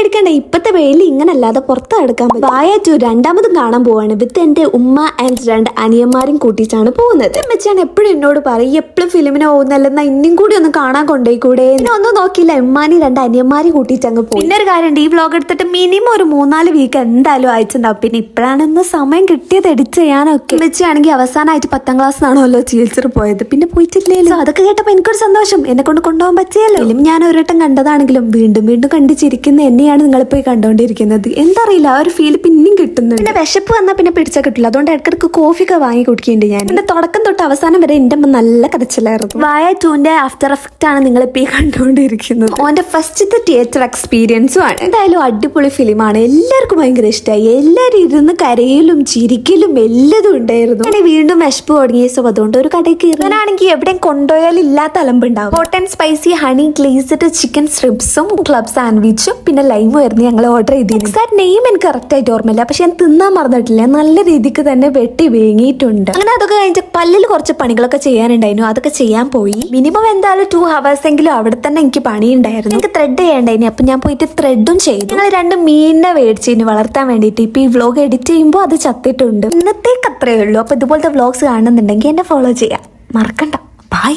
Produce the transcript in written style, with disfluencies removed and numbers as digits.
പേടിക്കണ്ട, ഇപ്പത്തെ വെയിൽ ഇങ്ങനല്ലാതെ പുറത്ത് എടുക്കാൻ പറ്റും. വായ 2 രണ്ടാമതും കാണാൻ പോവാണ്. വിത്ത് എന്റെ ഉമ്മ ആൻഡ് 2 അനിയന്മാരും കൂട്ടിയിട്ടാണ് പോകുന്നത്. അമ്മച്ചാണ് എപ്പോഴും എന്നോട് പറയും എപ്പോഴും ഫിലിമിന് പോകുന്നല്ലെന്നാ ഇന്നും കൂടി ഒന്ന് കാണാൻ കൊണ്ടുപോയിക്കൂടെ. ഒന്നും നോക്കിയില്ല, ഉമ്മാനി 2 അനിയന്മാരും കൂട്ടിയിട്ട് അങ്ങ് പോയി. പിന്നെ ഒരു കാര്യമുണ്ട്, ഈ വ്ലോഗ് എടുത്തിട്ട് മിനിമം ഒരു 3-4 വീക്ക് എന്തായാലും അയച്ചിട്ടുണ്ടാവും. പിന്നെ ഇപ്പോഴാണെന്ന് സമയം കിട്ടിയത് എഡിറ്റ് ചെയ്യാനൊക്കെ. അമ്മച്ചാണെങ്കിൽ അവസാനമായിട്ട് 10ാം ക്ലാസ്സിനാണല്ലോ ചികിത്സ പോയത്, പിന്നെ പോയിട്ടില്ലല്ലോ. അതൊക്കെ കേട്ടപ്പോൾ എനിക്കൊരു സന്തോഷം, എന്നെ കൊണ്ട് കൊണ്ടുപോകാൻ പറ്റിയല്ലോ. ഫിലിം ഞാൻ ഒരു വട്ടം കണ്ടതാണെങ്കിലും വീണ്ടും വീണ്ടും കണ്ടു ചിരിക്കുന്ന എന്നെയാണ് നിങ്ങൾ പോയി കണ്ടുകൊണ്ടിരിക്കുന്നത്. എന്താറിയില്ല, ആ ഒരു ഫീൽ പിന്നെയും കിട്ടുന്നു. പിന്നെ വിശപ്പ് വന്നാൽ പിന്നെ പിടിച്ചാൽ കിട്ടില്ല. അതുകൊണ്ട് ഇടയ്ക്കിടയ്ക്ക് കോഫിയൊക്കെ വാങ്ങി കുടിക്കുന്നുണ്ട് ഞാൻ. എന്റെ തുടക്കം തൊട്ട് അവസാനം വരെ എന്റെ അമ്മ നല്ല കരച്ചിലായിരുന്നു. വായ 2ന്റെ ആഫ്റ്റർ എഫക്റ്റ് ആണ് നിങ്ങളിപ്പോൾ ഈ കണ്ടുകൊണ്ടിരിക്കുന്നത്. ഓന്റെ ഫസ്റ്റത്തെ തിയേറ്റർ എക്സ്പീരിയൻസും ആണ്. എന്തായാലും അടിപൊളി ഫിലിമാണ്, എല്ലാവർക്കും ഭയങ്കര ഇഷ്ടമായി. എല്ലാവരും ഇരുന്ന് കരയിലും ചിരിക്കലും എല്ലതും ഉണ്ടായിരുന്നു. അങ്ങനെ വീണ്ടും വിശപ്പ് തുടങ്ങിയ സോ അതുകൊണ്ട് ഒരു കടയ്ക്ക് ഇറാനാണെങ്കിൽ എവിടെയും കൊണ്ടുപോയാലും ഇല്ലാത്ത അലമ്പുണ്ടാവും. Hot and spicy honey glazed chicken സ്ട്രിപ്സും ക്ലബ് സാൻഡ്വിച്ചും പിന്നെ ലൈമും ആയിരുന്നു ഞങ്ങൾ ഓർഡർ ചെയ്തിരുന്നത്. എക്സാക്ട് നെയിം എനിക്ക് കറക്റ്റ് ആയിട്ട് ഓർമ്മയില്ല, പക്ഷെ ഞാൻ തിന്നാൻ മറന്നിട്ടില്ല. നല്ല രീതിക്ക് തന്നെ വെട്ടി വേങ്ങിയിട്ടുണ്ട്. അങ്ങനെ അതൊക്കെ കഴിഞ്ഞ് പല്ലിൽ കുറച്ച് പണികളൊക്കെ ചെയ്യാനുണ്ടായിരുന്നു, അതൊക്കെ ചെയ്യാൻ പോയി. മിനിമം എന്തായാലും 2 hours എങ്കിലും അവിടെ തന്നെ എനിക്ക് പണിയുണ്ടായിരുന്നു. എനിക്ക് ത്രെഡ് ചെയ്യണ്ടായിരുന്നു, അപ്പൊ ഞാൻ പോയിട്ട് ത്രെഡും ചെയ്തു. ഞങ്ങൾ 2 മീനിനെ മേടിച്ചിരുന്നു വളർത്താൻ വേണ്ടിയിട്ട്. ഇപ്പൊ ഈ വ്ലോഗ് എഡിറ്റ് ചെയ്യുമ്പോൾ അത് ചത്തിട്ടുണ്ട്. ഇന്നത്തേക്ക് അത്രയേ ഉള്ളൂ. അപ്പൊ ഇതുപോലത്തെ വ്ലോഗ്സ് കാണുന്നുണ്ടെങ്കിൽ എന്നെ ഫോളോ ചെയ്യാം മറക്കണ്ട. ബൈ.